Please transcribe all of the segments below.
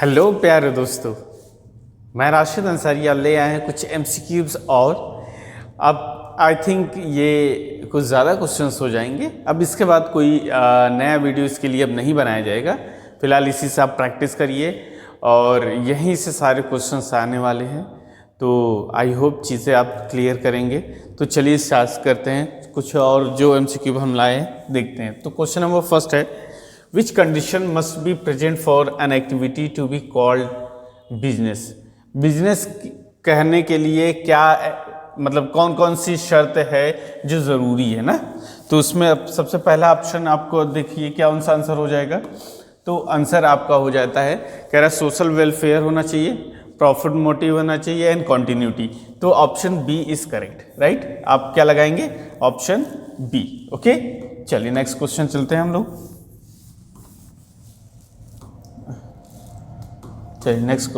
Hello प्यारे दोस्तों, मैं राशिद अंसारी अब ले आए हैं कुछ एमसीक्यूज और अब आई थिंक ये कुछ ज़्यादा क्वेश्चंस हो जाएंगे। अब इसके बाद कोई नया वीडियो इसके लिए अब नहीं बनाया जाएगा। फिलहाल इसी से आप प्रैक्टिस करिए और यहीं से सारे क्वेश्चंस आने वाले हैं, तो आई होप चीज़ें आप क्लियर करेंगे। तो चलिए स्टार्ट करते हैं, कुछ और जो एमसीक्यू हम लाए हैं देखते हैं। तो क्वेश्चन नंबर फर्स्ट है, which condition must be present for an activity to be called business. Business कहने के लिए क्या मतलब कौन कौन सी शर्त है जो ज़रूरी है ना। तो उसमें अब सबसे पहला ऑप्शन आपको देखिए क्या उनसा आंसर हो जाएगा। तो आंसर आपका हो जाता है, कह रहा है सोशल वेलफेयर होना चाहिए, प्रॉफिट मोटिव होना चाहिए एंड कॉन्टिन्यूटी। तो option B is correct, right. आप क्या लगाएंगे? Option B. ओके, चलिए नेक्स्ट क्वेश्चन चलते हैं हम लोग। चलिए नेक्स्ट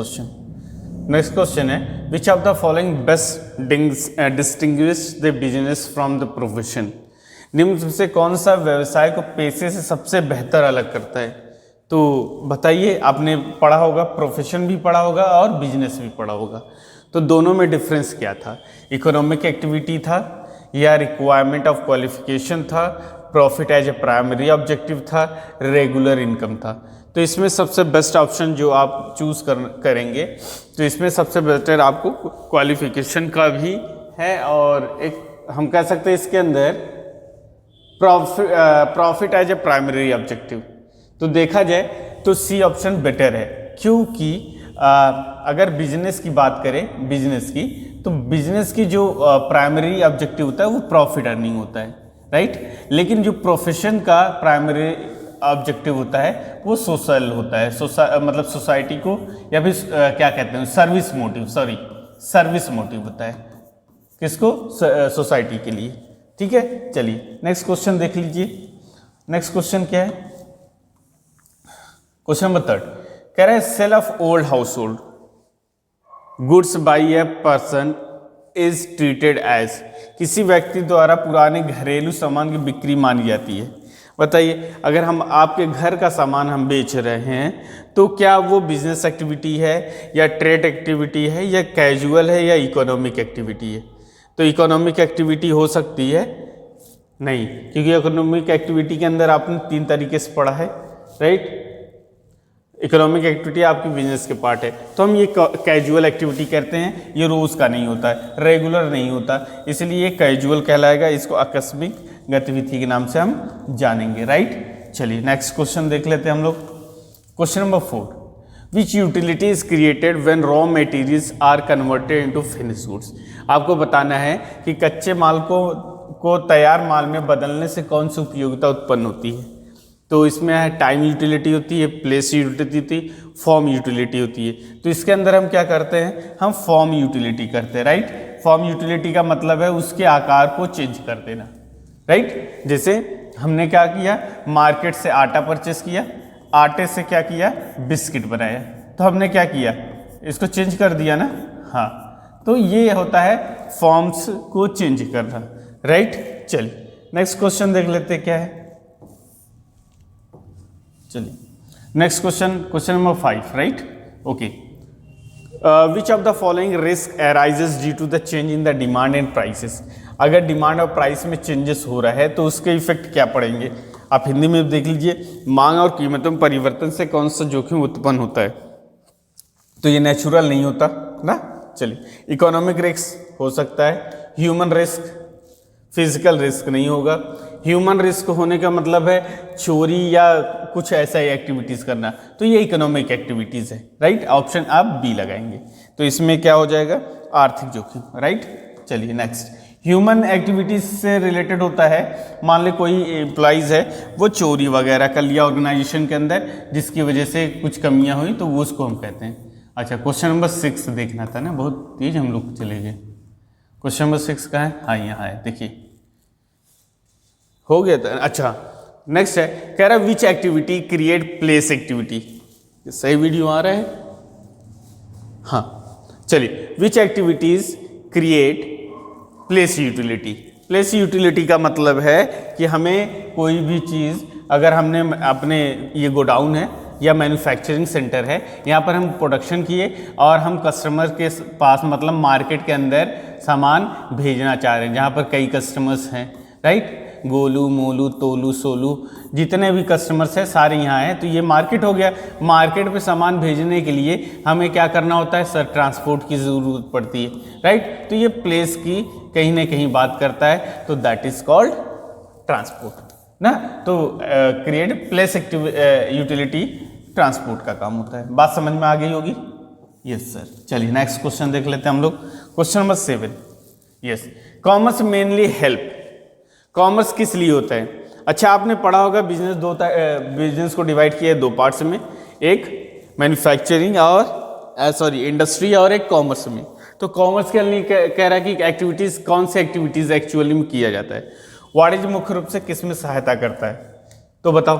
क्वेश्चन है, which of the following best distinguish the business from the profession. निम्न से कौन सा व्यवसाय को पेशे से सबसे बेहतर अलग करता है? तो बताइए, आपने पढ़ा होगा, प्रोफेशन भी पढ़ा होगा और बिजनेस भी पढ़ा होगा। तो दोनों में डिफरेंस क्या था? इकोनॉमिक एक्टिविटी था या रिक्वायरमेंट ऑफ क्वालिफिकेशन था, profit as a primary objective था, रेगुलर इनकम था। तो इसमें सबसे बेस्ट ऑप्शन जो आप चूज करेंगे, तो इसमें सबसे बेटर आपको क्वालिफिकेशन का भी है और एक हम कह सकते हैं इसके अंदर profit as a primary objective. तो देखा जाए तो सी ऑप्शन बेटर है, क्योंकि अगर बिजनेस की बात करें बिजनेस की, तो बिजनेस की जो प्राइमरी ऑब्जेक्टिव होता है वो प्रॉफिट अर्निंग होता है, राइट। लेकिन जो प्रोफेशन का प्राइमरी ऑब्जेक्टिव होता है वो सोशल होता है, मतलब सोसाइटी को या फिर क्या कहते हैं सर्विस मोटिव होता है। किसको? सोसाइटी के लिए। ठीक है, चलिए नेक्स्ट क्वेश्चन देख लीजिए। नेक्स्ट क्वेश्चन क्या है? क्वेश्चन नंबर 3 कह रहा है, sale of old household goods by a person is treated as. किसी व्यक्ति द्वारा पुराने घरेलू सामान की बिक्री मानी जाती है। बताइए, अगर हम आपके घर का सामान हम बेच रहे हैं तो क्या वो बिजनेस एक्टिविटी है या ट्रेड एक्टिविटी है या कैजुअल है या इकोनॉमिक एक्टिविटी है? तो इकोनॉमिक एक्टिविटी हो सकती है नहीं, क्योंकि इकोनॉमिक एक्टिविटी के अंदर आपने 3 तरीके से पढ़ा है, राइट। इकोनॉमिक एक्टिविटी आपकी बिजनेस के पार्ट है, तो हम ये कैजुअल एक्टिविटी करते हैं, ये रोज़ का नहीं होता है, रेगुलर नहीं होता, इसलिए ये कैजुअल कहलाएगा। इसको आकस्मिक गतिविधि के नाम से हम जानेंगे, राइट। चलिए नेक्स्ट क्वेश्चन देख लेते हैं हम लोग। Question number 4, which utility is created when raw materials are converted into finish goods. आपको बताना है कि कच्चे माल को तैयार माल में बदलने से कौन सी उपयोगिता उत्पन्न होती है। तो इसमें है टाइम यूटिलिटी होती है, प्लेस यूटिलिटी होती है, फॉर्म यूटिलिटी होती है। तो इसके अंदर हम क्या करते हैं? हम फॉर्म यूटिलिटी करते हैं, राइट। फॉर्म यूटिलिटी का मतलब है उसके आकार को चेंज कर देना, राइट। जैसे हमने क्या किया, मार्केट से आटा परचेस किया, आटे से क्या किया, बिस्किट बनाया, तो हमने क्या किया, इसको चेंज कर दिया ना। हाँ, तो ये होता है फॉर्म्स को चेंज करना, राइट। चलिए नेक्स्ट क्वेश्चन देख लेते हैं क्या है। चलिए next question number 5, right. Okay, which of the following risk arises due to the change in the demand and prices. अगर डिमांड और प्राइस में चेंजेस हो रहा है तो उसके इफेक्ट क्या पड़ेंगे? आप हिंदी में देख लीजिए, मांग और कीमतों में परिवर्तन से कौन सा जोखिम उत्पन्न होता है? तो ये नेचुरल नहीं होता ना। चलिए, इकोनॉमिक रिस्क हो सकता है, ह्यूमन रिस्क, फिजिकल रिस्क नहीं होगा। ह्यूमन रिस्क होने का मतलब है चोरी या कुछ ऐसा एक्टिविटीज़ करना, तो ये इकोनॉमिक एक्टिविटीज़ है, राइट। ऑप्शन आप बी लगाएंगे, तो इसमें क्या हो जाएगा, आर्थिक जोखिम, राइट। चलिए नेक्स्ट, ह्यूमन एक्टिविटीज़ से रिलेटेड होता है, मान ले कोई एम्प्लॉइज़ है वो चोरी वगैरह कर लिया ऑर्गेनाइजेशन के अंदर, जिसकी वजह से कुछ कमियां हुई, तो वो उसको हम कहते हैं। अच्छा, क्वेश्चन नंबर 6 देखना था ना, बहुत तेज हम लोग चले गए। क्वेश्चन नंबर 6 का है, हाँ यहाँ है, देखिए हो गया था। अच्छा, नेक्स्ट है, कह रहा है which activity create place activity. सही वीडियो आ रहा है? हाँ, चलिए, which activities create place utility. Place utility का मतलब है कि हमें कोई भी चीज़, अगर हमने अपने ये गोडाउन है, या मैन्युफैक्चरिंग सेंटर है, यहाँ पर हम प्रोडक्शन किए और हम कस्टमर के पास मतलब मार्केट के अंदर सामान भेजना चाह रहे हैं, जहाँ पर कई कस्टमर्स हैं, राइट। गोलू, मोलू, तोलू, सोलू, जितने भी कस्टमर्स हैं सारे यहाँ हैं। तो ये मार्केट हो गया। मार्केट पे सामान भेजने के लिए हमें क्या करना होता है सर, ट्रांसपोर्ट की ज़रूरत पड़ती है, राइट। तो ये प्लेस की कहीं ना कहीं बात करता है, तो दैट इज कॉल्ड ट्रांसपोर्ट ना। तो क्रिएट प्लेस यूटिलिटी ट्रांसपोर्ट का काम होता है। बात समझ में आ गई होगी? Yes sir. चलिए नेक्स्ट क्वेश्चन देख लेते हैं हम लोग। Question number 7। Yes, commerce mainly help. Commerce किस लिए होता है? अच्छा, आपने पढ़ा होगा बिजनेस को डिवाइड किया है दो पार्ट्स में, एक मैन्युफैक्चरिंग और इंडस्ट्री और एक कॉमर्स में। तो कॉमर्स के लिए कह रहा है कि एक्टिविटीज़, कौन सी एक्टिविटीज़ एक्चुअली में किया जाता है। वाणिज्य मुख्य रूप से किस में सहायता करता है? तो बताओ।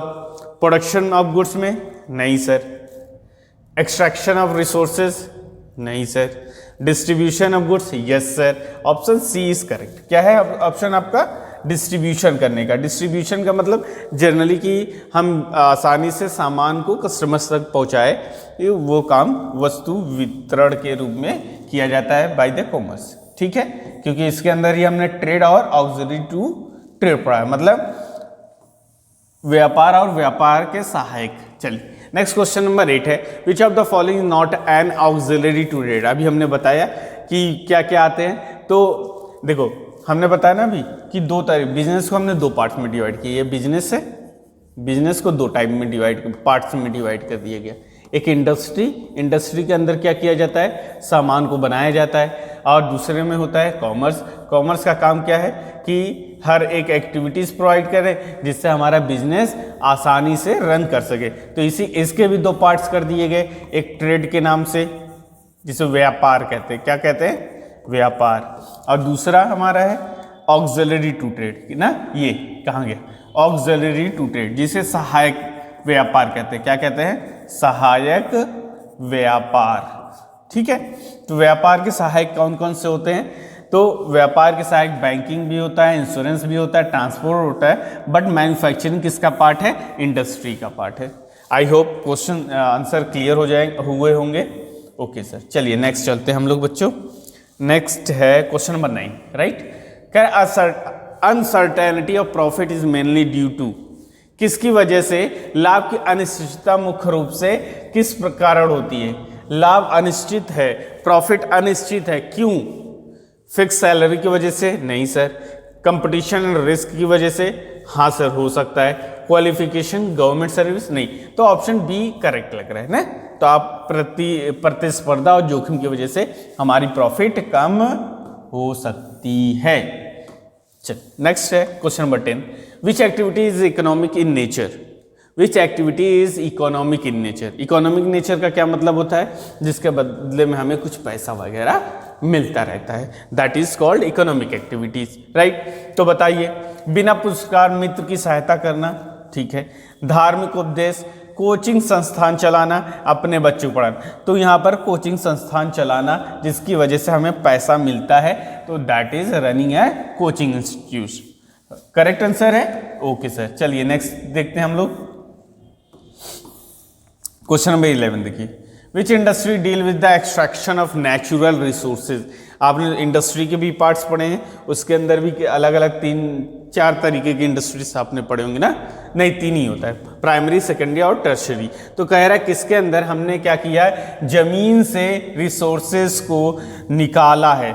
प्रोडक्शन ऑफ गुड्स में? नहीं सर। Extraction of resources? नहीं sir. Distribution of goods? Yes sir. Option C is correct. क्या है ऑप्शन आपका? डिस्ट्रीब्यूशन करने का। डिस्ट्रीब्यूशन का मतलब जनरली कि हम आसानी से सामान को कस्टमर्स तक पहुंचाए, वो काम वस्तु वितरण के रूप में किया जाता है बाय द कॉमर्स, ठीक है। क्योंकि इसके अंदर ही हमने ट्रेड और ऑक्सिलरी टू ट्रेड पढ़ा है, मतलब व्यापार और व्यापार के सहायक। चलिए नेक्स्ट क्वेश्चन नंबर 8 है, which of the following not an auxiliary to trade. अभी हमने बताया कि क्या क्या आते हैं। तो देखो, हमने बताया ना अभी कि दो तरह, बिजनेस को हमने दो पार्ट्स में डिवाइड किया। ये बिजनेस है, बिजनेस को दो टाइप में पार्ट्स में डिवाइड कर दिया गया। एक इंडस्ट्री, इंडस्ट्री के अंदर क्या किया जाता है, सामान को बनाया जाता है। और दूसरे में होता है कॉमर्स। कॉमर्स का काम क्या है कि हर एक एक्टिविटीज़ प्रोवाइड करें जिससे हमारा बिजनेस आसानी से रन कर सके। तो इसके भी दो पार्ट्स कर दिए गए, एक ट्रेड के नाम से जिसे व्यापार कहते हैं। क्या कहते हैं? व्यापार। और दूसरा हमारा है ऑक्सिलरी टू ट्रेड ना, ये कहाँ गया, ऑक्सिलरी टू ट्रेड, जिसे सहायक व्यापार कहते हैं। क्या कहते हैं? सहायक व्यापार, ठीक है। तो व्यापार के सहायक कौन कौन से होते हैं? तो व्यापार के सहायक बैंकिंग भी होता है, इंश्योरेंस भी होता है, ट्रांसपोर्ट होता है, बट मैन्युफैक्चरिंग किसका पार्ट है? इंडस्ट्री का पार्ट है। I hope question answer clear हुए होंगे। ओके सर, चलिए नेक्स्ट चलते हैं हम लोग बच्चों। नेक्स्ट है question number 9, right. Uncertainty of profit is mainly due to. किसकी वजह से लाभ की अनिश्चितता मुख्य रूप से किस कारण होती है? लाभ अनिश्चित है, प्रॉफिट अनिश्चित है, क्यों? फिक्स सैलरी की वजह से? नहीं सर। कंपटीशन एंड रिस्क की वजह से? हाँ सर, हो सकता है। Qualification, government service? नहीं। तो ऑप्शन बी करेक्ट लग रहा है ना। तो आप प्रतिस्पर्धा और जोखिम की वजह से हमारी प्रॉफिट कम हो सकती है। चल नेक्स्ट है question number 10, which activity is economic in nature. Which activity is economic in nature. Economic nature का क्या मतलब होता है? जिसके बदले में हमें कुछ पैसा वगैरह मिलता रहता है, that is called economic activities, right. तो बताइए, बिना पुरस्कार मित्र की सहायता करना, ठीक है। धार्मिक उद्देश्य, कोचिंग संस्थान चलाना, अपने बच्चों को पढ़ाना। तो यहाँ पर कोचिंग संस्थान चलाना जिसकी वजह से हमें पैसा मिलता है, तो that is running A coaching institute. Correct answer है। ओके सर, चलिए नेक्स्ट देखते हैं हम लोग। क्वेश्चन नंबर 11 देखिए, विच industry deal with the extraction of natural resources. आपने इंडस्ट्री के भी पार्ट्स पढ़े हैं, उसके अंदर भी अलग अलग 3-4 तरीके की इंडस्ट्रीज आपने पढ़े होंगे ना। नहीं, 3 ही होता है, प्राइमरी, सेकेंडरी और टर्शरी। तो कह रहा है किसके अंदर हमने क्या किया है, जमीन से रिसोर्सेज को निकाला है।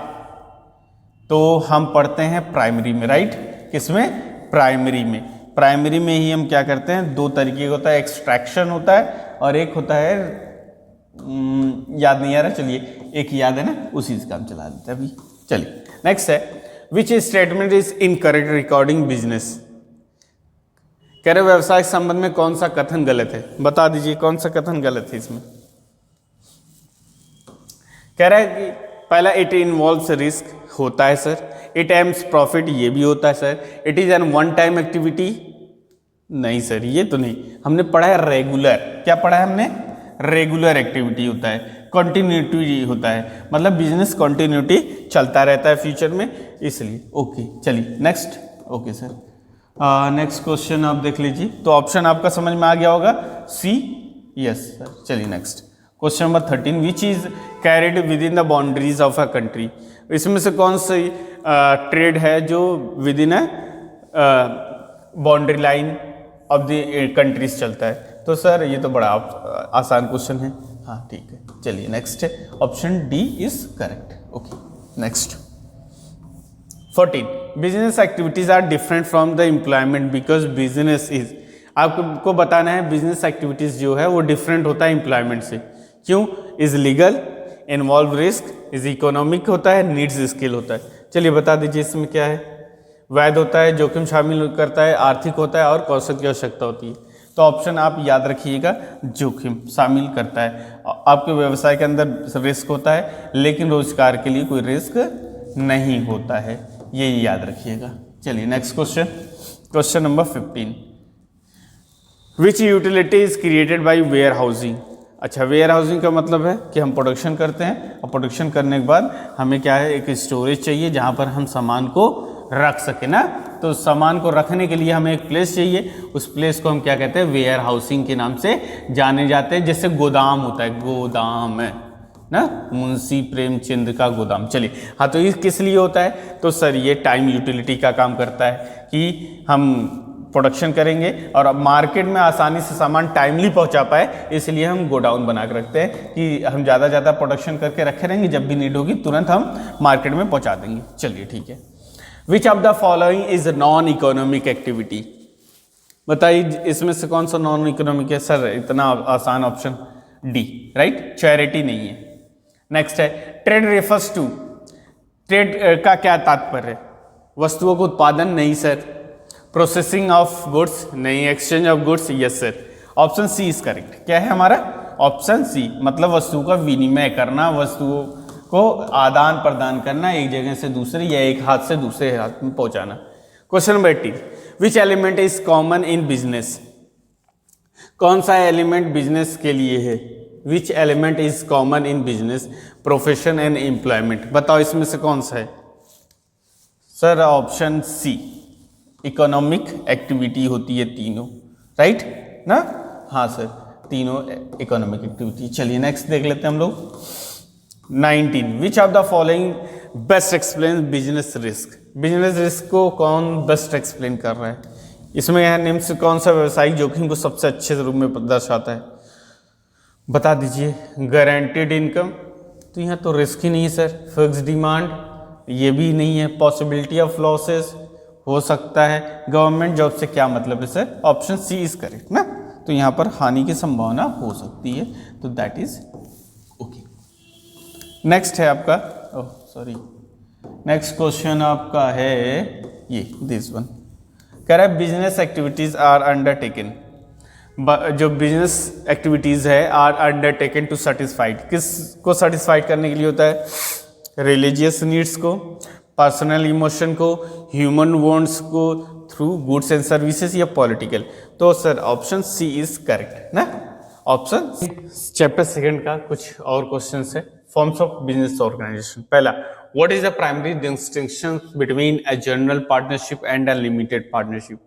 तो हम पढ़ते हैं प्राइमरी में, राइट। किसमें? प्राइमरी में। प्राइमरी में ही हम क्या करते हैं, 2 तरीके का होता है, एक्सट्रैक्शन होता है और एक होता है याद नहीं आ रहा, चलिए एक याद है ना, उसी से काम चला देते हैं अभी। चलिए नेक्स्ट है, which statement is incorrect recording business. कह रहे व्यवसाय संबंध में कौन सा कथन गलत है, बता दीजिए कौन सा कथन गलत है इसमें। कह रहा है कि पहला, इट इन्वॉल्व्स रिस्क, होता है सर। इट एम्स प्रॉफिट, ये भी होता है sir. It is an one time activity, नहीं सर ये तो नहीं। हमने पढ़ा है रेगुलर, क्या पढ़ा है हमने? रेगुलर एक्टिविटी होता है, कंटिन्यूटी होता है, मतलब बिजनेस कंटिन्यूटी चलता रहता है फ्यूचर में, इसलिए। ओके चलिए next. Okay sir, next question आप देख लीजिए। तो ऑप्शन आपका समझ में आ गया होगा, सी यस सर। चलिए next question number 13, which is carried with in the boundaries of a country. इसमें से कौन सी ट्रेड है जो with in boundary line of the countries चलता है। तो सर ये तो बड़ा आसान क्वेश्चन है। हाँ ठीक है, चलिए नेक्स्ट है, option D is correct. Okay next 14, business activities are different from the employment because business is. आपको बताना है बिजनेस एक्टिविटीज जो है वो डिफरेंट होता है एम्प्लॉयमेंट से। क्यों? Is legal, involve risk, is economic होता है, नीड्स स्किल होता है। चलिए बता दीजिए इसमें क्या है। वैध होता है, जोखिम शामिल करता है, आर्थिक होता है और कौशल की आवश्यकता होती है। तो ऑप्शन आप याद रखिएगा, जोखिम शामिल करता है। आपके व्यवसाय के अंदर रिस्क होता है लेकिन रोजगार के लिए कोई रिस्क नहीं होता है, ये याद रखिएगा। चलिए next question, question number 15, which utility is created by warehousing. अच्छा, वेयर हाउसिंग का मतलब है कि हम प्रोडक्शन करते हैं और प्रोडक्शन करने के बाद हमें क्या है, एक स्टोरेज चाहिए जहाँ पर हम सामान को रख सके ना। तो सामान को रखने के लिए हमें एक प्लेस चाहिए, उस प्लेस को हम क्या कहते हैं, वेयर हाउसिंग के नाम से जाने जाते हैं। जैसे गोदाम होता है, गोदाम है ना, मुंशी प्रेमचंद का गोदाम। चलिए हाँ, तो ये किस लिए होता है? तो सर ये टाइम यूटिलिटी का काम करता है कि हम प्रोडक्शन करेंगे और अब मार्केट में आसानी से सामान टाइमली पहुंचा पाए, इसलिए हम गोडाउन बना के रखते हैं कि हम ज़्यादा प्रोडक्शन करके रखे रहेंगे, जब भी नीड होगी तुरंत हम मार्केट में पहुंचा देंगे। चलिए ठीक है, which of the following is non economic activity. बताइए इसमें से कौन सा नॉन इकोनॉमिक है? सर इतना आसान ऑप्शन डी, राइट, चैरिटी नहीं है। नेक्स्ट है, ट्रेड रेफर्स टू। ट्रेड का क्या तात्पर्य है? वस्तुओं को उत्पादन नहीं सर। प्रोसेसिंग ऑफ गुड्स नहीं। Exchange of goods yes sir. Option C is correct. क्या है हमारा? ऑप्शन सी, मतलब वस्तुओं का विनिमय करना, वस्तुओं को आदान प्रदान करना, एक जगह से दूसरे या एक हाथ से दूसरे हाथ में पहुंचाना। Question number 18, which element is common in business. कौन सा एलिमेंट बिजनेस के लिए है? Which element is common in business, profession and employment. बताओ इसमें से कौन सा है? Sir option C, economic activity होती है तीनों, राइट ना। हाँ सर, तीनों इकोनॉमिक एक्टिविटी। चलिए नेक्स्ट देख लेते हैं हम लोग 19, विच of the following best explain business risk. Business risk को कौन बेस्ट एक्सप्लेन कर रहा है? इसमें यह निम्न से कौन सा व्यवसायिक जोखिम को सबसे अच्छे रूप में दर्शाता है? बता दीजिए। गारंटीड इनकम, तो यहाँ तो रिस्क ही नहीं है सर। फिक्स डिमांड, ये भी नहीं है। पॉसिबिलिटी ऑफ लॉसेस, हो सकता है। गवर्नमेंट जॉब से क्या मतलब है sir? Option C is correct ना। तो यहाँ पर हानि की संभावना हो सकती है, तो दैट इज ओके। नेक्स्ट है आपका, ओह सॉरी, नेक्स्ट क्वेश्चन आपका है ये दिस वन। कह रहा है बिजनेस एक्टिविटीज आर अंडरटेकन। जो बिजनेस एक्टिविटीज है आर अंडरटेकन टू सेटिस्फाइड, किस को सेटिस्फाइड करने के लिए होता है? रिलीजियस नीड्स को, पर्सनल इमोशन को, ह्यूमन वांट्स को, थ्रू गुड्स एंड सर्विसेज या पॉलिटिकल। तो sir option C is correct ना। ऑप्शन चैप्टर 2 का कुछ और क्वेश्चन है। Forms of business organisation. पहला, what is the primary distinction between a general partnership and a limited partnership.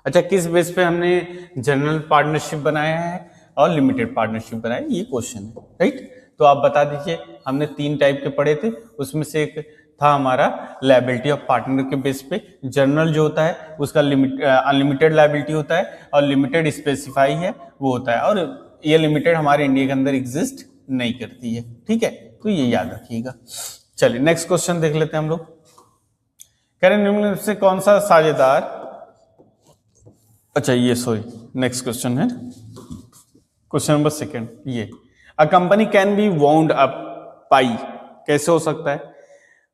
अच्छा, किस बेस पे हमने जनरल पार्टनरशिप बनाया है और लिमिटेड पार्टनरशिप बनाया है, ये क्वेश्चन है, राइट। तो आप बता दीजिए, हमने 3 टाइप के पढ़े थे, उसमें से एक था हमारा लायबिलिटी ऑफ पार्टनर के बेस पे। जनरल जो होता है उसका अनलिमिटेड लायबिलिटी होता है और लिमिटेड स्पेसिफाई है वो होता है, और ये लिमिटेड हमारे इंडिया के अंदर एग्जिस्ट नहीं करती है, ठीक है, तो ये याद रखिएगा। चलिए नेक्स्ट क्वेश्चन देख लेते हैं हम लोग। कह रहे निम्न से कौन सा साझेदार, अच्छा ये सॉरी नेक्स्ट क्वेश्चन है क्वेश्चन नंबर 2, ये अ company can be wound up by, कैसे हो सकता है?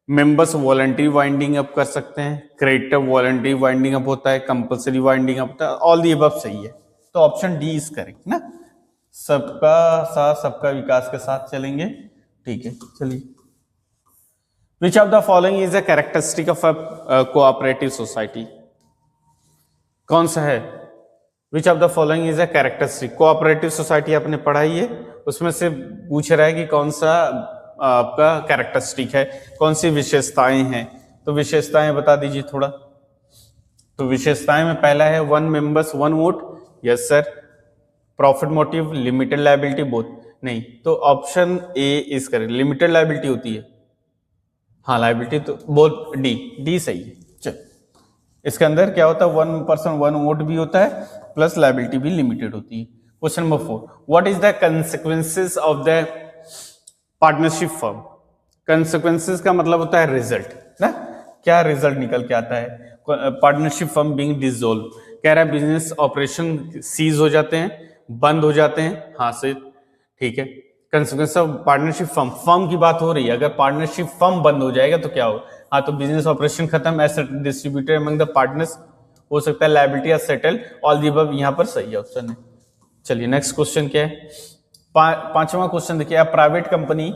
मेंबर्स वॉलंटरी वाइंडिंग अप कर सकते हैं, क्रेडिटर वॉलंटरी वाइंडिंग अप होता है, कंपल्सरी वाइंडिंग अप होता है, ऑल दी अबव सही है। तो ऑप्शन डी इज करेक्ट ना। सबका साथ सबका विकास के साथ चलेंगे, ठीक है। चलिए, which of the following is a characteristic of a cooperative society. कौन सा है? Which of the following is a characteristic. Cooperative society आपने पढ़ाई है, उसमें से पूछ रहा है कि कौन सा आपका कैरेक्टरिस्टिक है, कौन सी विशेषताएं हैं। तो विशेषताएं बता दीजिए थोड़ा। तो विशेषताएं में पहला है 1 members 1 vote, yes sir. Profit motive, limited liability, both? नहीं, तो option A is correct, limited liability होती है। हाँ लायबिलिटी तो बोथ, डी सही है। चल, इसके अंदर क्या होता है, 1 1 वोट भी होता है प्लस लायबिलिटी भी लिमिटेड होती है। Question number 4, what is the consequences of the partnership firm? Consequences का मतलब होता है रिजल्ट ना, क्या रिजल्ट निकल के आता है पार्टनरशिप फर्म बीइंग डिसॉल्व? कह रहा है बिजनेस ऑपरेशन सीज हो जाते हैं, बंद हो जाते हैं, हाँ से ठीक है। कंसिक्वेंस ऑफ पार्टनरशिप फर्म की बात हो रही है, अगर पार्टनरशिप फर्म बंद हो जाएगा तो क्या होगा? हाँ तो बिजनेस ऑपरेशन खत्म, asset distributed among the partners, हो सकता है liability are settle, all the above यहाँ पर सही ऑप्शन है। चलिए नेक्स्ट क्वेश्चन क्या है, पांचवा क्वेश्चन देखिए, अ प्राइवेट कंपनी,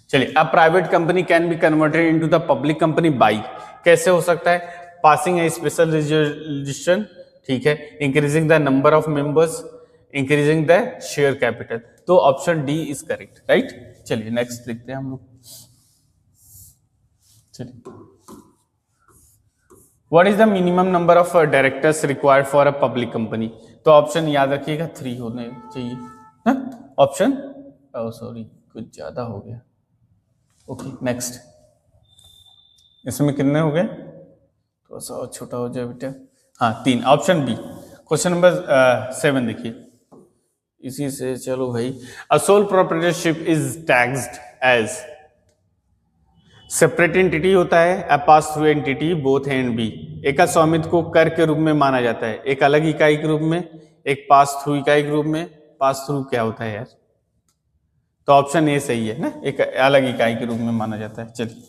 चलिए, a private company can be converted into the public company by, कैसे हो सकता है? पासिंग ए स्पेशल रेजोल्यूशन, ठीक है, increasing the number of members, increasing the share capital, तो option D is correct, right. चलिए next देखते हैं हम लोग। चलिए, what is the minimum number of directors required for a public company? तो ऑप्शन याद रखिएगा 3 होने चाहिए। ऑप्शन सॉरी कुछ ज्यादा हो गया। ओके नेक्स्ट, इसमें कितने हो गए? थोड़ा सा और छोटा हो जाए बेटा। हाँ 3, ऑप्शन बी। क्वेश्चन नंबर 7 देखिए, इसी से चलो भाई, a sole proprietorship is taxed as, separate entity होता है, a pass through entity, both A and B. एक स्वामित्व को कर के रूप में माना जाता है, एक अलग इकाई के रूप में, एक पास थ्रू इकाई के रूप में। पास थ्रू क्या होता है यार? तो ऑप्शन ए सही है ना, एक अलग इकाई के रूप में माना जाता है। चलिए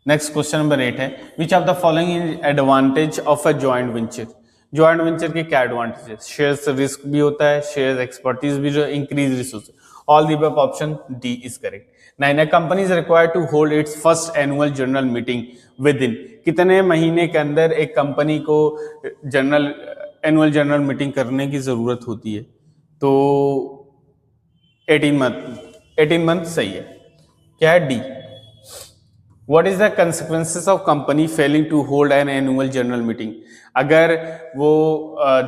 नेक्स्ट क्वेश्चन नंबर 8 है, which of the following is advantage of a joint venture? Joint venture के क्या एडवांटेज है? शेयर्स रिस्क भी होता है, शेयर्स एक्सपर्टीज भी, जो increase resource, all the above, option D is correct. 9, company is required to hold its first annual general meeting within, कितने महीने के अंदर एक कंपनी को एनुअल जनरल मीटिंग करने की जरूरत होती है? तो 18 मंथ सही है। क्या है? D. What is the consequences of company failing to hold an annual general meeting? अगर वो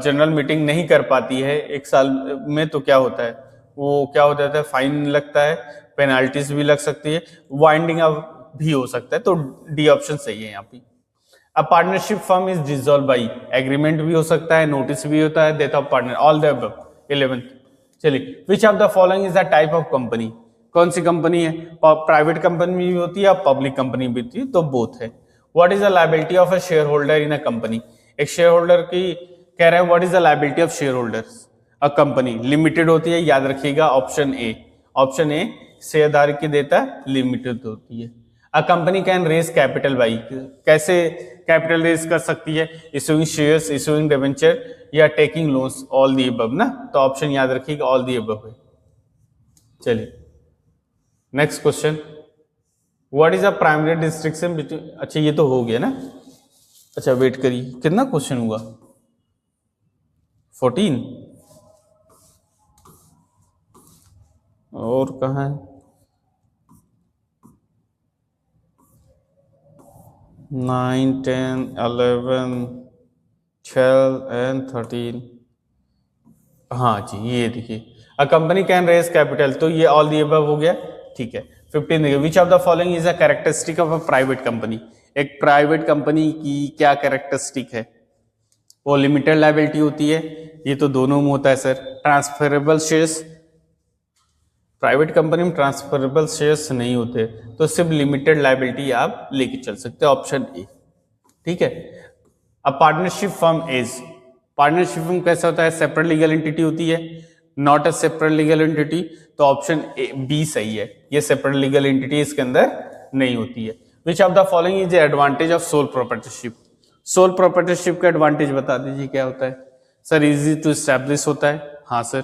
जनरल मीटिंग नहीं कर पाती है एक साल में तो क्या होता है? वो क्या हो जाता है? फाइन लगता है, पेनाल्टीज भी लग सकती है, वाइंडिंग अप भी हो सकता है, तो डी ऑप्शन सही है यहाँ पे। A partnership firm is dissolve by, agreement भी हो सकता है, नोटिस भी होता है, death of partner, all the above. 11th, चलिए, which of the following is the type of company? कौन सी कंपनी है? प्राइवेट कंपनी भी होती है, पब्लिक कंपनी भी होती है, तो बोथ है। What is the liability of a share holder in a company? एक शेयर होल्डर की कह रहा है, what is the liability of share holders? A company limited होती है, याद रखिएगा ऑप्शन ए। ऑप्शन ए शेयरधारी की देता है, लिमिटेड होती है। A company can raise capital by, कैसे कैपिटल रेज कर सकती है? इशूइंग शेयर्स, इशूइंग डिबेंचर, या taking loans, all the above ना, तो ऑप्शन याद रखिएगा ऑल दी अबव है। चलिए next question, what is a primary destruction between, अच्छा ये तो हो गया ना, अच्छा वेट करिए, कितना क्वेश्चन हुआ? 14 और कहाँ है? 9 10 11 12 एंड 13, हाँ जी ये देखिए, a company can raise capital, तो ये ऑल दी अबव हो गया, ठीक है। 15 देखिए, विच of the following is a characteristic of a private company? एक प्राइवेट कंपनी की क्या कैरेक्टरिस्टिक है? वो लिमिटेड लायबिलिटी होती है, ये तो दोनों में होता है sir. Transferable shares, private company में ट्रांसफरेबल शेयर्स नहीं होते, तो सिर्फ लिमिटेड लायबिलिटी आप लेके चल सकते हैं, ऑप्शन ए, ठीक है। अब partnership firm is, partnership firm कैसा होता है? सेपरेट लीगल एंटिटी होती है, not a separate legal entity, तो ऑप्शन बी सही है, ये सेपरेट लीगल एंटिटी इसके अंदर नहीं होती है। Which of the following is advantage of sole proprietorship? Sole proprietorship का एडवांटेज बता दीजिए क्या होता है? सर इजी टू एस्टैब्लिश होता है, हाँ सर।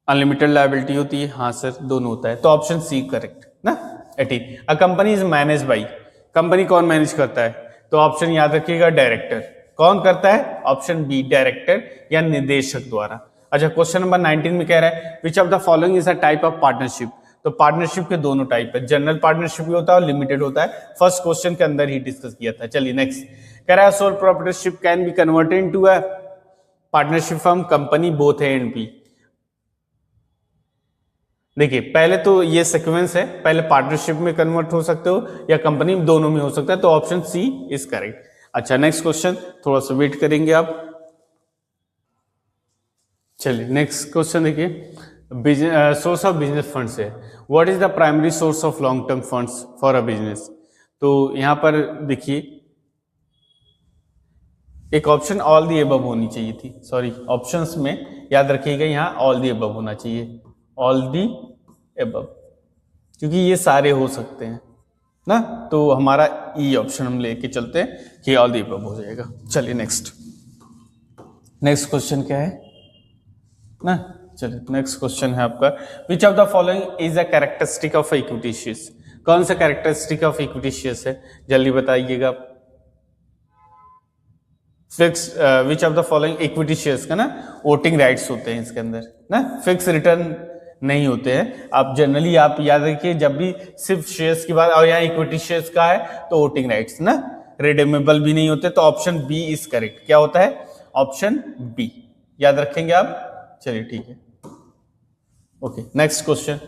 अनलिमिटेड लायबिलिटी होती है, हाँ सर, दोनों होता है, तो ऑप्शन सी करेक्ट ना। 18, a company is manage by, company कौन मैनेज करता है? तो ऑप्शन याद रखिएगा डायरेक्टर, कौन करता है? ऑप्शन बी डायरेक्टर या निदेशक द्वारा। अच्छा क्वेश्चन नंबर 19 में कह रहा है, which of the following is a type of partnership? तो पार्टनरशिप के दोनों टाइप है, जनरल पार्टनरशिप भी होता है और लिमिटेड होता है, फर्स्ट क्वेश्चन के अंदर ही डिस्कस किया था। चलिए नेक्स्ट, कह रहा है sole proprietorship can be converted into a partnership firm, company, both है एंड बी। देखिए पहले तो ये सीक्वेंस है, पहले पार्टनरशिप में कन्वर्ट हो सकते हो या कंपनी, दोनों में हो सकता है, तो ऑप्शन सी इज करेक्ट। अच्छा नेक्स्ट क्वेश्चन, थोड़ा सा वेट करेंगे आप। चलिए नेक्स्ट क्वेश्चन देखिए, सोर्स ऑफ बिजनेस फंड्स है। What is the primary source of long term funds for a business. तो यहां पर देखिए एक ऑप्शन ऑल दी अबव होनी चाहिए थी, सॉरी ऑप्शंस में याद रखिएगा यहाँ ऑल दी अबव होना चाहिए, ऑल दी अबव, क्योंकि ये सारे हो सकते हैं ना, तो हमारा ई ऑप्शन हम लेके चलते हैं कि ऑल दी अबव हो जाएगा। चलिए नेक्स्ट क्वेश्चन क्या है ना, चलिए नेक्स्ट क्वेश्चन है आपका, which of the following is a characteristic of equity shares. कौन सा कैरेक्टरिस्टिक ऑफ इक्विटी शेयर्स है, जल्दी बताइएगा। Fix which of the following equity shares का ना वोटिंग राइट्स होते हैं इसके अंदर ना, फिक्स रिटर्न नहीं होते हैं। आप जनरली आप याद रखिए जब भी सिर्फ शेयर्स की बात और यहाँ इक्विटी शेयर्स का है तो वोटिंग राइट्स ना, रिडीमेबल भी नहीं होते, तो ऑप्शन बी इज करेक्ट। क्या होता है, ऑप्शन बी, याद रखेंगे आप। चलिए ठीक है, ओके नेक्स्ट क्वेश्चन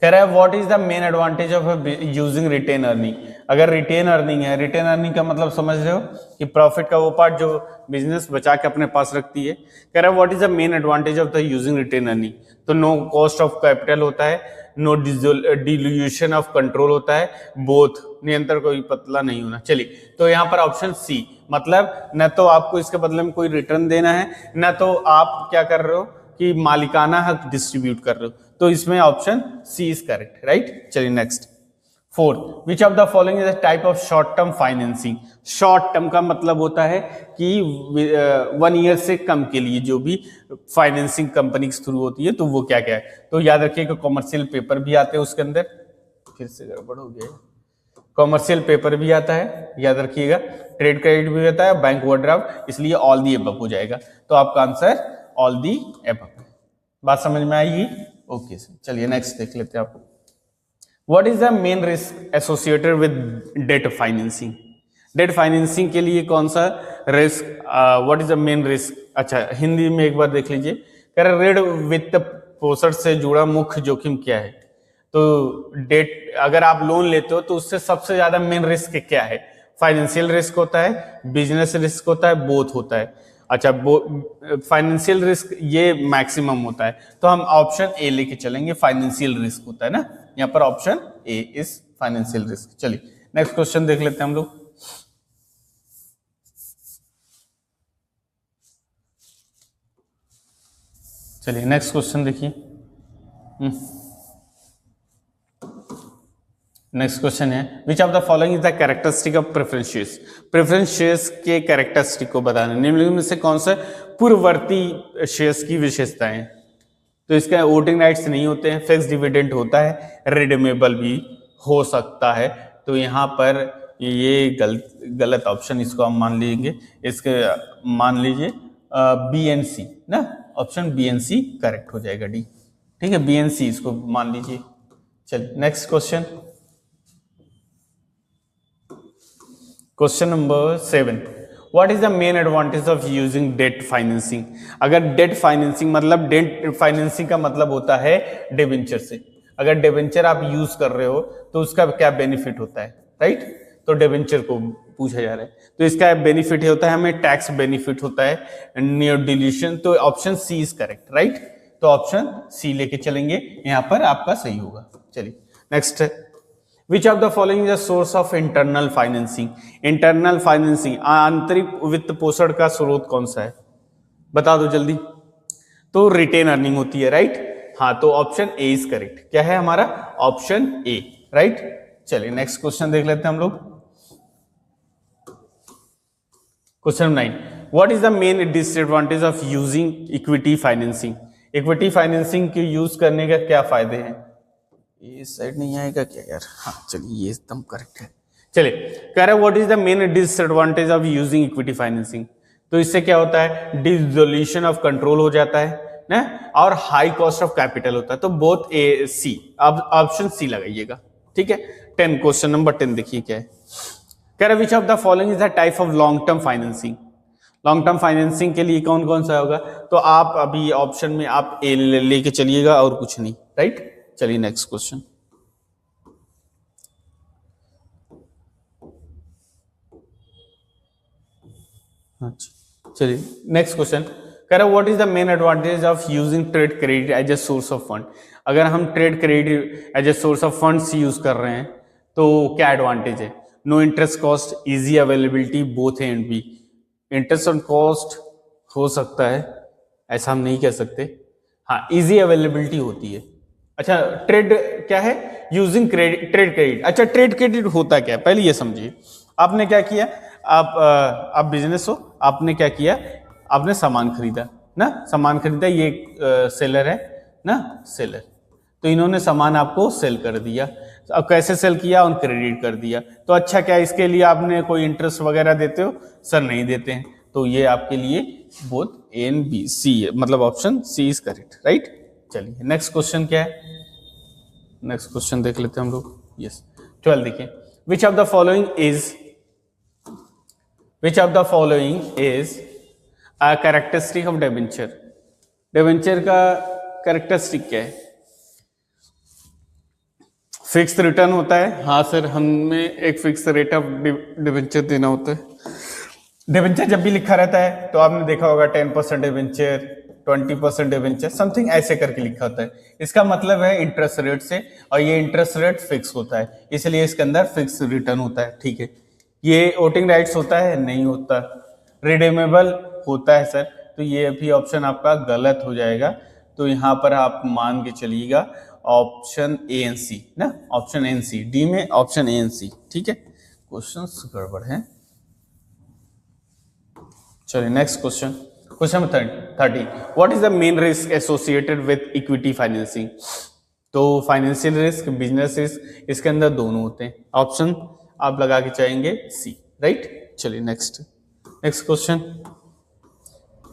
कह रहा है what is the main advantage of using retain earning. अगर रिटेन अर्निंग है, रिटेन अर्निंग का मतलब समझ रहे हो कि प्रॉफिट का वो पार्ट जो बिजनेस बचा के अपने पास रखती है। कह रहा है what is the main advantage of the using retain earning. तो नो कॉस्ट ऑफ कैपिटल होता है, नो डिल्यूशन ऑफ कंट्रोल होता है, बोथ नियंत्रण कोई पतला नहीं होना। चलिए तो यहाँ पर ऑप्शन सी, मतलब न तो आपको इसके बदले में कोई रिटर्न देना है, न तो आप क्या कर रहे हो कि मालिकाना हक डिस्ट्रीब्यूट कर रहे हो, तो इसमें option C is correct, right. चलिए next fourth, which of the following is a type of short term financing. Short term का मतलब होता है कि 1 ईयर से कम के लिए जो भी फाइनेंसिंग कंपनी के थ्रू होती है, तो वो क्या क्या है। तो याद रखिएगा कॉमर्शियल पेपर भी आते हैं उसके अंदर, फिर से गड़बड़ हो गया, कॉमर्शियल पेपर भी आता है, याद रखिएगा ट्रेड क्रेडिट भी आता है, बैंक ओवरड्राफ्ट, इसलिए ऑल दी अबव हो जाएगा। तो आपका आंसर ऑल दी अबव। बात समझ में आएगी, ओके सर। चलिए नेक्स्ट देख लेते हैं आप। What is the main risk associated with debt financing. Debt financing के लिए कौन सा risk, what is the main risk. अच्छा हिंदी में एक बार देख लीजिए, कह रहे ऋण वित्त पोषण से जुड़ा मुख्य जोखिम क्या है। तो डेट अगर आप लोन लेते हो तो उससे सबसे ज्यादा मेन रिस्क क्या है, फाइनेंशियल रिस्क होता है, बिजनेस रिस्क होता है, बोथ होता है। अच्छा फाइनेंशियल रिस्क ये मैक्सिमम होता है, तो हम ऑप्शन ए लेके चलेंगे, फाइनेंशियल रिस्क होता है ना, यहाँ पर option A is financial risk. चलिए नेक्स्ट क्वेश्चन देख लेते हैं हम लोग। चलिए नेक्स्ट क्वेश्चन देखिए, नेक्स्ट क्वेश्चन है which of the following is the characteristic of preference shares. Preference shares के कैरेक्टरिस्टिक को बताना, निम्नलिखित में से कौन सा पूर्ववर्ती शेयर्स की विशेषताएं हैं। तो इसका वोटिंग राइट्स नहीं होते हैं, फिक्स डिविडेंड होता है, रिडीमेबल भी हो सकता है। तो यहाँ पर ये गलत ऑप्शन, इसको हम मान लेंगे, इसके मान लीजिए बी एन सी ना, option B and C correct हो जाएगा, डी ठीक है, बी एन सी इसको मान लीजिए। चलिए next question, question number 7, what is the main advantage of using debt financing. अगर डेट फाइनेंसिंग मतलब डेट फाइनेंसिंग का मतलब होता है डिबेंचर से, अगर डिबेंचर आप यूज कर रहे हो तो उसका क्या बेनिफिट होता है, राइट। तो डिबेंचर को पूछा जा रहा है, तो इसका बेनिफिट होता है हमें टैक्स बेनिफिट होता है, नियर डिल्यूशन, तो option C is correct, right. तो ऑप्शन सी लेके चलेंगे, यहां पर आपका सही होगा। चलिए next, which of the following is a source of internal financing. Internal financing आंतरिक वित्त पोषण का स्रोत कौन सा है, बता दो जल्दी। तो रिटेन अर्निंग होती है, राइट। हाँ तो ऑप्शन ए इज करेक्ट, क्या है हमारा ऑप्शन ए, राइट। चलिए नेक्स्ट क्वेश्चन देख लेते हैं हम लोग। Question 9, what is the main disadvantage of using equity financing. Equity financing के यूज करने का क्या फायदे हैं। ये साइड नहीं आएगा क्या यार, हाँ चलिए ये एकदम करेक्ट है। चलिए कह रहा है what is the main disadvantage of using equity financing. तो इससे क्या होता है, डिसोल्यूशन ऑफ कंट्रोल हो जाता है ना, और हाई कॉस्ट ऑफ कैपिटल होता है। तो बोथ ए सी, अब ऑप्शन सी लगाइएगा, ठीक है। 10, क्वेश्चन नंबर 10 देखिए क्या है, कह रहा है which of the following is the type of long term financing. Long term financing के लिए कौन कौन सा होगा? तो आप अभी ऑप्शन में आप ए लेके चलिएगा और कुछ नहीं, राइट। चलिए नेक्स्ट क्वेश्चन। अच्छा चलिए नेक्स्ट क्वेश्चन कह रहा है what is the main advantage of using trade credit as a source of fund. अगर हम trade credit as a source of funds use कर रहे हैं तो क्या एडवांटेज है? No interest cost, easy availability, both A and B. Interest on cost हो सकता है, ऐसा हम नहीं कह सकते। हाँ, इजी अवेलेबिलिटी होती है। अच्छा, ट्रेड क्या है? Using credit, trade credit. अच्छा, ट्रेड क्रेडिट होता क्या है पहले ये समझिए। आपने क्या किया, आप बिजनेस हो, आपने क्या किया, आपने सामान खरीदा ना, सामान खरीदा, ये सेलर है ना, सेलर, तो इन्होंने सामान आपको सेल कर दिया। अब कैसे सेल किया? ऑन क्रेडिट कर दिया। तो अच्छा, क्या इसके लिए आपने कोई इंटरेस्ट वगैरह देते हो? सर नहीं देते हैं। तो ये आपके लिए both A and B, C है, मतलब option C is correct, right. चलिए नेक्स्ट क्वेश्चन क्या है, नेक्स्ट क्वेश्चन देख लेते हैं हम लोग। यस 12 देखिए, विच of the following is a characteristic of debenture. Debenture का कैरेक्टरिस्टिक क्या है? फिक्स रिटर्न होता है। हाँ सर, हमें एक फिक्स रेट ऑफ डिबेंचर देना होता है। डिबेंचर जब भी लिखा रहता है तो आपने देखा होगा 10% डिबेंचर, 20% डिबेंचर, समथिंग ऐसे करके लिखा होता है। इसका मतलब है इंटरेस्ट रेट से, और ये इंटरेस्ट रेट फिक्स होता है, इसलिए इसके अंदर फिक्स रिटर्न होता है, ठीक है। ये वोटिंग राइट्स होता है? नहीं होता। रिडीमेबल होता है सर, तो ये भी ऑप्शन आपका गलत हो जाएगा। तो यहाँ पर आप मान के चलिएगा ऑप्शन ए एन सी ना, ऑप्शन एन सी, डी में ऑप्शन ए एन सी, ठीक है। क्वेश्चन गड़बड़ है। चलिए next question, question 30, what is the main risk associated with equity financing. तो फाइनेंशियल रिस्क, बिजनेस रिस्क, इसके अंदर दोनों होते हैं। ऑप्शन आप लगा के चाहेंगे सी, राइट। चलिए नेक्स्ट क्वेश्चन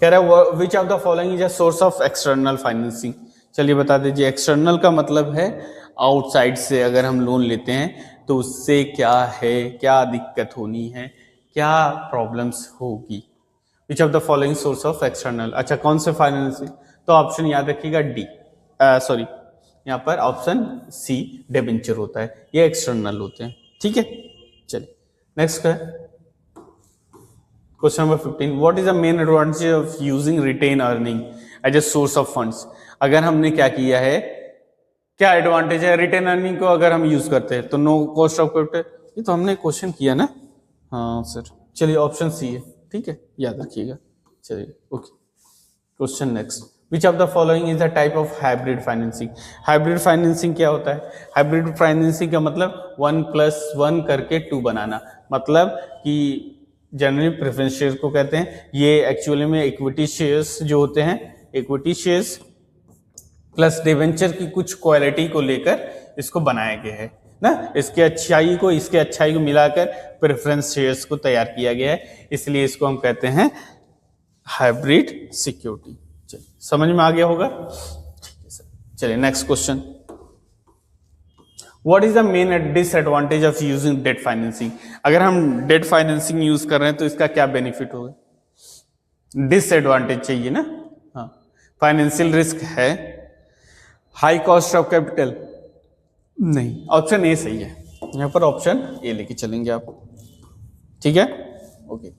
कह रहा है which of the following is a source of external financing. चलिए बता दीजिए, एक्सटर्नल का मतलब है आउटसाइड से अगर हम लोन लेते हैं तो उससे क्या है, क्या दिक्कत होनी है, क्या प्रॉब्लम्स होगी। विच of the following source of external, अच्छा कौन से फाइनेंसिंग, तो ऑप्शन याद रखिएगा डी, सॉरी यहाँ पर ऑप्शन सी डिबेंचर होता है, ये एक्सटर्नल होते हैं, ठीक है। चलिए नेक्स्ट है question number 15, what is the main advantage of using retain earning as a source of funds. अगर हमने क्या किया है, क्या एडवांटेज है रिटेन अर्निंग को अगर हम यूज करते हैं तो? नो कॉस्ट ऑफ कैपिटल, ये तो हमने क्वेश्चन किया ना, हाँ सर। चलिए ऑप्शन सी है, ठीक है, याद रखिएगा। चलिए okay, question next, which of the following is the type of hybrid financing. Hybrid financing क्या होता है? हाइब्रिड फाइनेंसिंग का मतलब 1+1 करके 2 बनाना, मतलब कि जनरली प्रेफरेंस शेयर को कहते हैं। ये एक्चुअली में इक्विटी शेयर्स जो होते हैं, इक्विटी शेयर्स प्लस डिवेंचर की कुछ क्वालिटी को लेकर इसको बनाया गया है ना, इसके अच्छाई को मिलाकर प्रेफरेंस शेयर्स को तैयार किया गया है, इसलिए इसको हम कहते हैं हाइब्रिड सिक्योरिटी। चलिए समझ में आ गया होगा, ठीक है सर। चलिए next question, what is the main disadvantage of using debt financing. अगर हम डेट फाइनेंसिंग यूज कर रहे हैं तो इसका क्या बेनिफिट होगा? डिसएडवांटेज चाहिए ना, हाँ। फाइनेंशियल रिस्क है, हाई कॉस्ट ऑफ कैपिटल नहीं, ऑप्शन ए सही है, यहां पर ऑप्शन ए लेके चलेंगे आप, ठीक है ओके।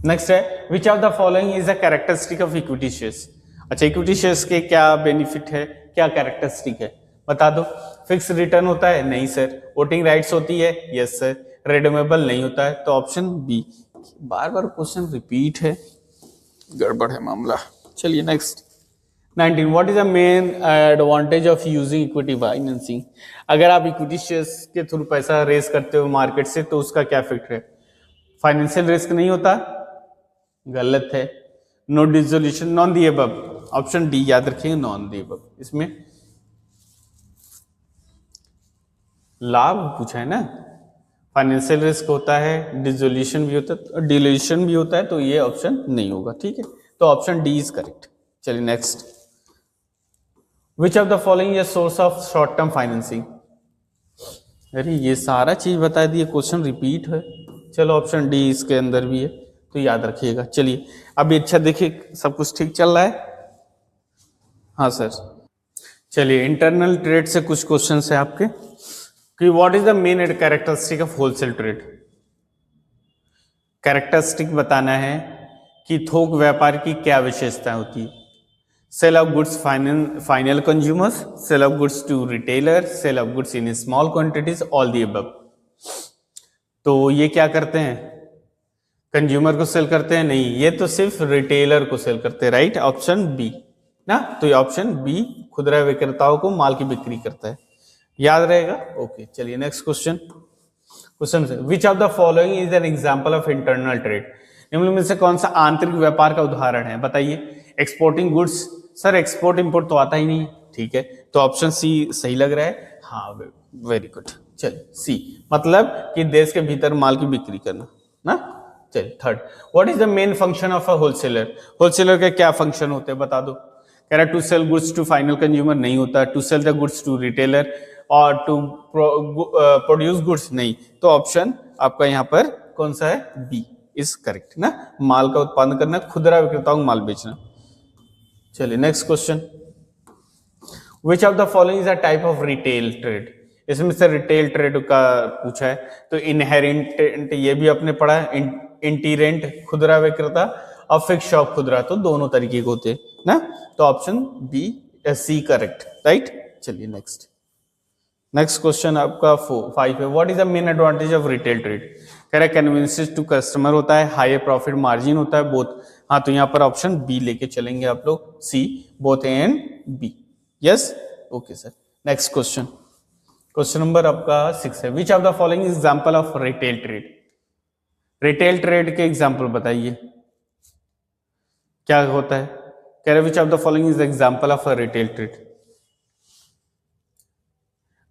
नेक्स्ट है which of the following is the characteristic of equity shares. अच्छा, इक्विटी शेयर्स के क्या बेनिफिट है, क्या कैरेक्टरिस्टिक है, बता दो। फिक्स रिटर्न होता है? नहीं सर। वोटिंग राइट्स होती है? Yes sir. रिडीमेबल नहीं होता है, तो ऑप्शन बी। बार बार क्वेश्चन रिपीट है, गड़बड़ है मामला। चलिए next 19, what is the main advantage of using equity financing. अगर आप इक्विटी शेयर्स के थ्रू पैसा रेज करते हो मार्केट से तो उसका क्या इफेक्ट है? फाइनेंशियल रिस्क नहीं होता, गलत है। No dissolution, none the above, option D याद रखिएगा, नॉन दी अबव। इसमें लाभ पूछा है ना, फाइनेंशियल रिस्क होता है, डिसोल्यूशन भी होता है, डिल्यूशन भी होता है, तो ये ऑप्शन नहीं होगा, ठीक है। तो ऑप्शन डी इज करेक्ट। चलिए next, which of the following is source of short term financing. अरे ये सारा चीज बता दिए, क्वेश्चन रिपीट है। चलो ऑप्शन डी इसके अंदर भी है, तो याद रखिएगा। चलिए अभी अच्छा देखिए, सब कुछ ठीक चल रहा है? हाँ सर। चलिए इंटरनल ट्रेड से कुछ क्वेश्चन है आपके कि what is the main characteristic of wholesale trade. Characteristic बताना है कि थोक व्यापार की क्या विशेषताएं होती है। Sale of goods final consumers, sale of goods to retailer, sale of goods in small quantities, all the above. तो ये क्या करते हैं, कंज्यूमर को सेल करते हैं? नहीं, ये तो सिर्फ रिटेलर को सेल करते हैं, राइट, ऑप्शन बी ना। तो ये ऑप्शन बी खुदरा विक्रेताओं को माल की बिक्री करता है, याद रहेगा। ओके चलिए नेक्स्ट क्वेश्चन से, विच of the following is an example of internal trade. निम्न में से कौन सा आंतरिक व्यापार का उदाहरण है, बताइए। Exporting goods, sir export import तो आता ही नहीं, ठीक है, तो ऑप्शन सी सही लग रहा है। हाँ वेरी गुड, चलिए सी, मतलब कि देश के भीतर माल की बिक्री करना ना। चलिए third, what is the main function of a wholesaler. Wholesaler के क्या फंक्शन होते हैं बता दो। कह रहा है to sell goods to final consumer, नहीं होता। To sell the goods to retailer और टू प्रोड्यूस गुड्स, नहीं। तो ऑप्शन आपका यहाँ पर कौन सा है, बी इज करेक्ट ना। माल का उत्पादन करना, खुदरा विक्रेताओं को माल बेचना। चलिए next question, which of the following is a type of retail trade. इसमें से रिटेल ट्रेड का पूछा है, तो इनहेरेंट ये भी आपने पढ़ा है, इंटीरेंट खुदरा विक्रेता और फिक्स शॉप खुदरा, तो दोनों तरीके के होते हैं ना। तो option B C correct, right. चलिए नेक्स्ट क्वेश्चन आपका 5 है, what is the main advantage of retail trade. कह रहा है कन्वीनियंस टू कस्टमर होता है, हायर प्रॉफिट मार्जिन होता है, बोथ। हाँ तो यहाँ पर ऑप्शन बी लेके चलेंगे आप लोग, C, both A and B, yes okay sir. Next question number आपका 6 है, which of the following example of retail trade. Retail trade के एग्जांपल बताइए क्या होता है। कह रहे which of the following is example of a retail trade.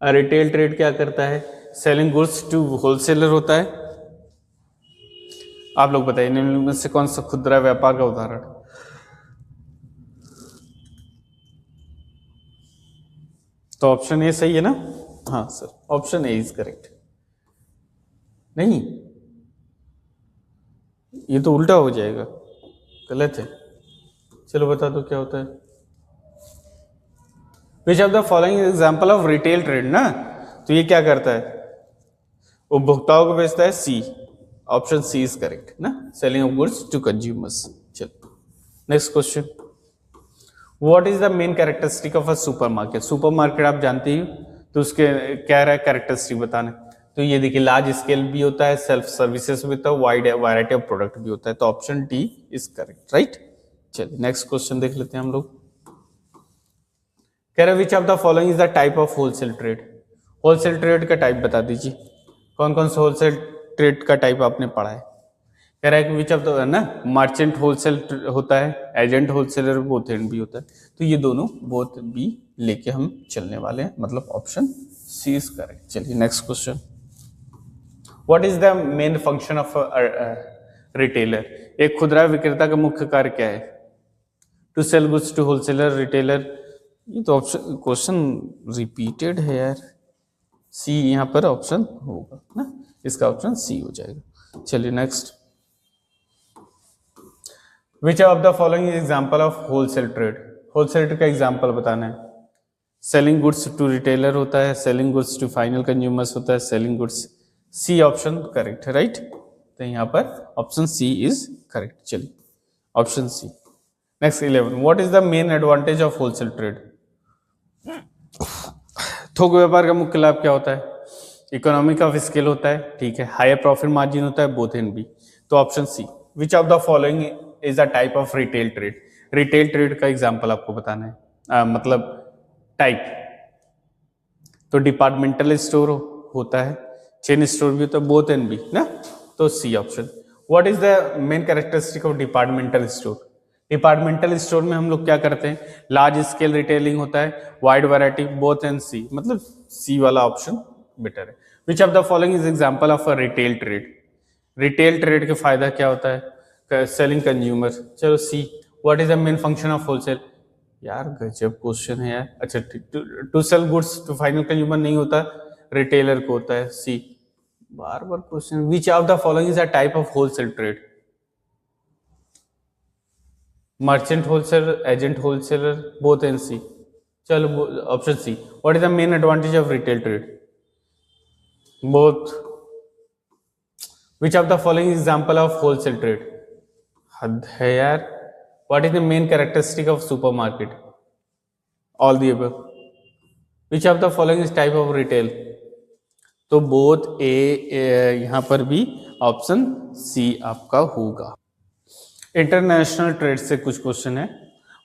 Retail trade क्या करता है, सेलिंग गुड्स टू होलसेलर होता है। आप लोग बताइए निम्न में से कौन सा खुदरा व्यापार का उदाहरण। तो ऑप्शन ए सही है ना। हाँ sir, option A is correct. नहीं, ये तो उल्टा हो जाएगा, गलत है। चलो बता दो क्या होता है। Which of the following example of retail trade ना, तो ये क्या करता है, उपभोक्ताओं को बेचता है, C, option C is correct ना, selling of goods to consumers. चलो next question, what is the main characteristic of a supermarket. Supermarket आप जानते ही, तो उसके क्या रहा है कैरेक्टरिस्टिक बताना। तो ये देखिए लार्ज स्केल भी होता है, सेल्फ सर्विसेज भी होता है, वाइड वैरायटी ऑफ प्रोडक्ट भी होता है, तो option D is correct, right. चलिए नेक्स्ट क्वेश्चन देख लेते हैं हम लोग। कह रहे which of the following is the type of wholesale trade. Wholesale trade का टाइप बता दीजिए, कौन कौन सा होलसेल ट्रेड का टाइप आपने पढ़ा है। कह रहा है कि विच ऑफ द ना, मर्चेंट होलसेल होता है, एजेंट होलसेलर बोथ एंड भी होता है, तो ये दोनों बोथ बी लेके हम चलने वाले हैं, मतलब ऑप्शन सी इज करेक्ट। चलिए next question, what is the main function of retailer. एक खुदरा विक्रेता का मुख्य कार्य क्या है, to sell goods to wholesaler, retailer. ये तो ऑप्शन क्वेश्चन रिपीटेड है यार, सी यहाँ पर ऑप्शन होगा ना, इसका ऑप्शन सी हो जाएगा। चलिए next, which of the following example of wholesale trade. Wholesale trade का एग्जांपल बताना है, सेलिंग गुड्स टू रिटेलर होता है, selling goods to final consumers होता है, selling goods, C option correct है, राइट। तो यहाँ पर ऑप्शन सी इज करेक्ट। चलिए option C. Next 11, what is the main advantage of wholesale trade. थोक व्यापार का मुख्य लाभ क्या होता है, इकोनॉमिक ऑफ स्केल होता है, ठीक है, हायर प्रॉफिट मार्जिन होता है, बोथ एंड बी, तो option C. Which of the following is a type of retail trade. Retail trade का एग्जांपल आपको बताना है, मतलब टाइप, तो डिपार्टमेंटल स्टोर होता है, चेन स्टोर भी होता है, बोथ एंड बी ना, तो C option. What is the main characteristic of departmental store. Departmental store में हम लोग क्या करते हैं, लार्ज स्केल रिटेलिंग होता है, wide variety, both and C, मतलब सी वाला ऑप्शन बेटर है। Which of the following is example of a retail trade. Retail trade के फायदा क्या होता है, सेलिंग कंज्यूमर, चलो C. What is the main function of wholesale, यार गजब क्वेश्चन है यार। अच्छा to sell goods to final consumer नहीं होता, रिटेलर को होता है, सी। बार बार question, which of the following is a type of wholesale trade. Merchant wholesaler, agent wholesaler, both and C. चलो option C, what is the main advantage of retail trade? Both. Which of the following example of wholesale trade? हद है यार। What is the main characteristic of supermarket? All the above. Which of the following is type of retail? तो both A, यहां पर भी option C आपका होगा। International trade से कुछ क्वेश्चन है।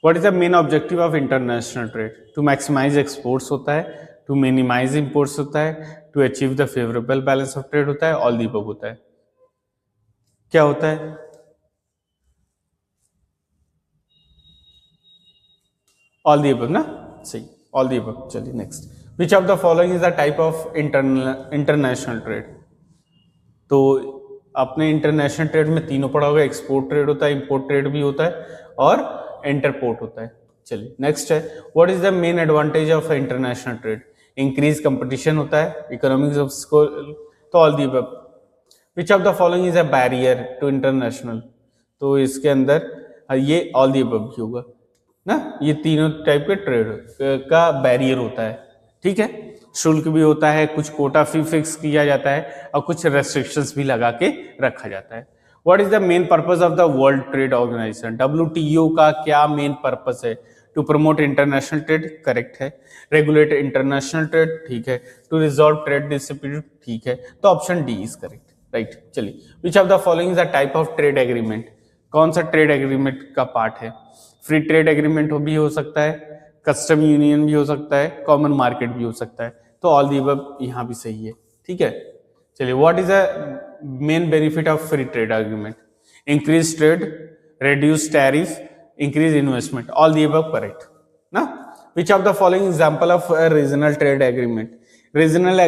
What is the main objective of international trade? To maximize exports होता है, टू मिनिमाइज इंपोर्ट्स होता है, to achieve the favourable balance of trade होता है, ऑल दी अबव होता है। क्या होता है? ऑल दी अबव ना, सही, ऑल दी अबव। चलिए next, which of the following is the type of international trade? तो अपने इंटरनेशनल ट्रेड में तीनों पड़ा होगा, एक्सपोर्ट ट्रेड होता है, इंपोर्ट ट्रेड भी होता है और इंटरपोर्ट होता है। चलिए नेक्स्ट है, what is the main advantage of international trade? Increase competition होता है, इकोनॉमिक्स ऑफ स्केल, तो all the above. Which of the following is a barrier to international? तो इसके अंदर ये ऑल दी अबव भी होगा ना, ये तीनों टाइप के ट्रेड का बैरियर होता है। ठीक है, शुल्क भी होता है, कुछ कोटा फी फिक्स किया जाता है और कुछ रेस्ट्रिक्शंस भी लगा के रखा जाता है। What is the main purpose of the world trade organization? WTO का क्या मेन पर्पस है? To promote international trade, correct है। रेगुलेट इंटरनेशनल ट्रेड, ठीक है। टू रिजॉल्व ट्रेड डिस्प्यूट, ठीक है। तो option D is correct, right. चलिए, which of the following is a type of trade agreement? कौन सा ट्रेड एग्रीमेंट का पार्ट है? फ्री ट्रेड एग्रीमेंट भी हो सकता है, कस्टम यूनियन भी हो सकता है, कॉमन मार्केट भी हो सकता है, तो ऑल दी अबव यहाँ भी सही है। ठीक है, चलिए, what is the main benefit of free trade agreement? Increase trade, reduce tariff, increase investment, all the above correct ना। Which of the following example of regional trade agreement? Regional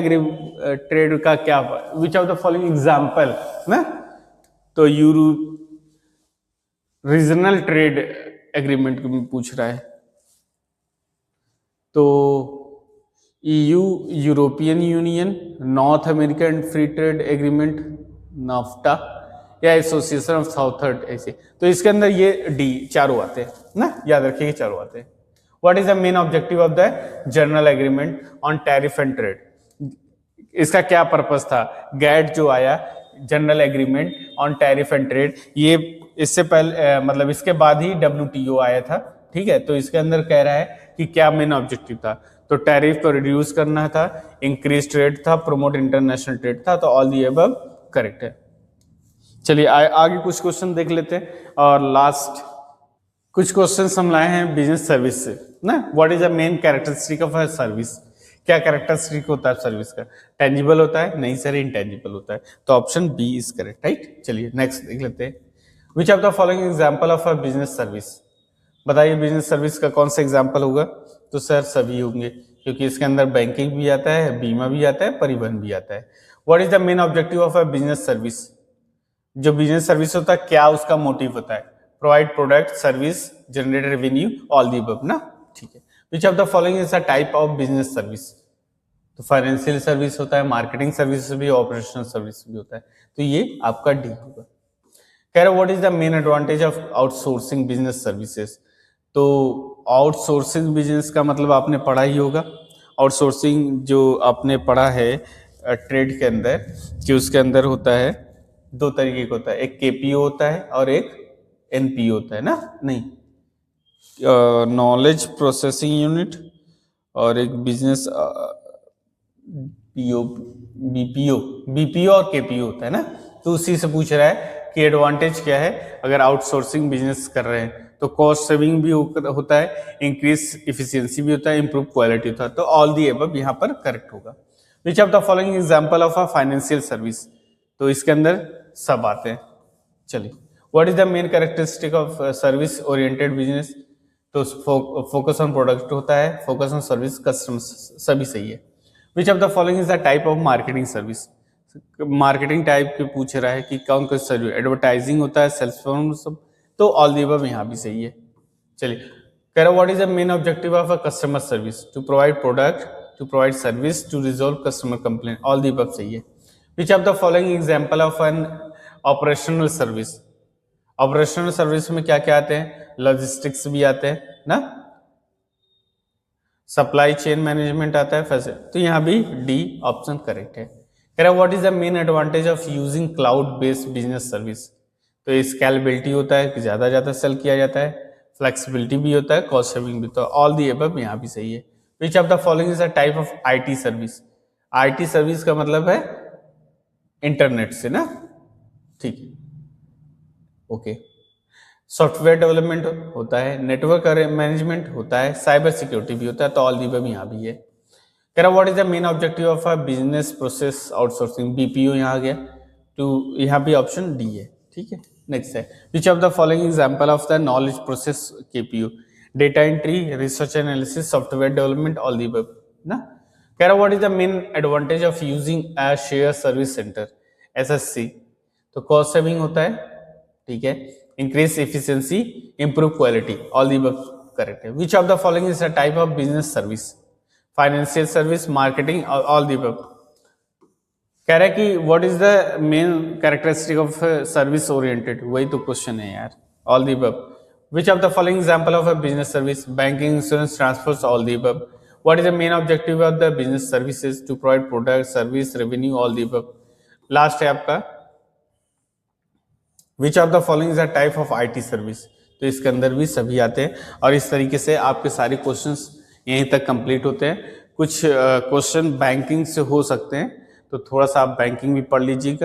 trade का क्या, which of the following example ना, तो regional trade agreement पूछ रहा है, तो EU, European union, north American free trade agreement, NAFTA, या एसोसिएशन ऑफ साउथर्न एशिया। तो इसके अंदर ये डी चारों आते हैं ना, याद रखिए चारों आते हैं। What is the main objective of the general agreement on tariff and trade? इसका क्या पर्पस था? गैट जो आया, general agreement on tariff and trade, ये इससे पहले मतलब इसके बाद ही WTO आया था। ठीक है, तो इसके अंदर कह रहा है कि क्या मेन ऑब्जेक्टिव था, तो टैरिफ को रिड्यूस करना था, इंक्रीज ट्रेड था, प्रमोट इंटरनेशनल ट्रेड था, तो ऑल दी अबव करेक्ट है। चलिए आगे कुछ क्वेश्चन देख लेते हैं और लास्ट कुछ क्वेश्चन हम लाए हैं बिजनेस सर्विस से ना। What is the main characteristic of a service? क्या कैरेक्टरिस्टिक होता है सर्विस का? टेंजिबल होता है? नहीं सर, इंटेंजिबल होता है, तो option B is correct, right. चलिए नेक्स्ट देख लेते हैं, which of the following example of a business service? बताइए बिजनेस सर्विस का कौन सा एग्जांपल होगा? तो सर सभी होंगे, क्योंकि इसके अंदर बैंकिंग भी आता है, बीमा भी आता है, परिवहन भी आता है। What is the main objective of a business service? जो बिजनेस सर्विस होता है क्या उसका मोटिव होता है? Provide product, service, generate revenue, all the above ना, ठीक है। Which of the following is a type of business service? तो फाइनेंशियल सर्विस होता है, मार्केटिंग सर्विस भी, ऑपरेशनल सर्विस भी होता है, तो ये आपका डी होगा। कह रहा what is the main advantage of outsourcing business services? तो आउटसोर्सिंग बिजनेस का मतलब आपने पढ़ा ही होगा। आउटसोर्सिंग जो आपने पढ़ा है ट्रेड के अंदर, कि उसके अंदर होता है दो तरीके का होता है, एक KPO होता है और एक NPO होता है ना, नहीं, नॉलेज प्रोसेसिंग यूनिट, और एक बिजनेस BPO और KPO होता है ना। तो उसी से पूछ रहा है कि एडवांटेज क्या है अगर आउटसोर्सिंग बिजनेस कर रहे हैं? तो कॉस्ट सेविंग भी होता है, इंक्रीज इफिशियंसी भी होता है, इंप्रूव क्वालिटी होता है, तो ऑल दी अबव यहाँ पर करेक्ट होगा। विच of the following example of a financial service? तो इसके अंदर सब आते हैं। चलिए, what is the main characteristic of service oriented business? तो फोकस ऑन प्रोडक्ट होता है, फोकस ऑन सर्विस, कस्टमर, सभी सही है। Which of the following is the type of marketing service? Marketing type के पूछ रहा है कि कौन कौन सर्विस, एडवर्टाइजिंग होता है, सेल्स फॉर्म, सब, तो ऑल दी अबव यहाँ भी सही है। चलिए, कह रहा what is the main objective of a customer service? To provide product, to provide service, to resolve customer complaint, all the above सही है। Which of the following example of an operational service? Operational service में क्या क्या आते हैं, logistics भी आते हैं ना, सप्लाई चेन मैनेजमेंट आता है फैसे, तो यहाँ भी डी ऑप्शन करेक्ट है। कह रहा what is the main advantage of using cloud based business service, तो स्केलेबिलिटी होता है कि ज़्यादा सेल किया जाता है, फ्लेक्सिबिलिटी भी होता है, कॉस्ट सेविंग भी, तो ऑल दी अबव यहाँ भी सही है। Which of the following is a type of IT service, IT service का मतलब है इंटरनेट से ना, ठीक है, ओके। सॉफ्टवेयर डेवलपमेंट होता है, नेटवर्क मैनेजमेंट होता है, साइबर सिक्योरिटी भी होता है, तो ऑल दी अबव यहाँ भी है। कह रहा what is the main objective of a business process outsourcing, BPO यहाँ आ गया, तो यहाँ भी ऑप्शन डी है, ठीक है। नेक्स्ट है which of the following example of the knowledge process KPU, data entry, research analysis, software development, all the above ना। कह रहा what is the main advantage of using a share service center, SSC, तो cost saving होता है, ठीक है, increase efficiency, improve quality, all the above correct है। Which of the following is a type of business service, financial service, marketing, all the above. कह रहा है कि what is the main characteristic of service oriented, वही तो question है यार, all the above. Which of the following example of a business service, banking, insurance, transport, all the above. What is the main objective of the business services, to provide product, service, revenue, all the above. Last है आपका which of the following is a type of IT service, तो इसके अंदर भी सभी आते हैं, और इस तरीके से आपके सारे क्वेश्चंस यहीं तक कंप्लीट होते हैं। कुछ क्वेश्चन बैंकिंग से हो सकते हैं, तो थोड़ा सा आप बैंकिंग भी पढ़ लीजिएगा।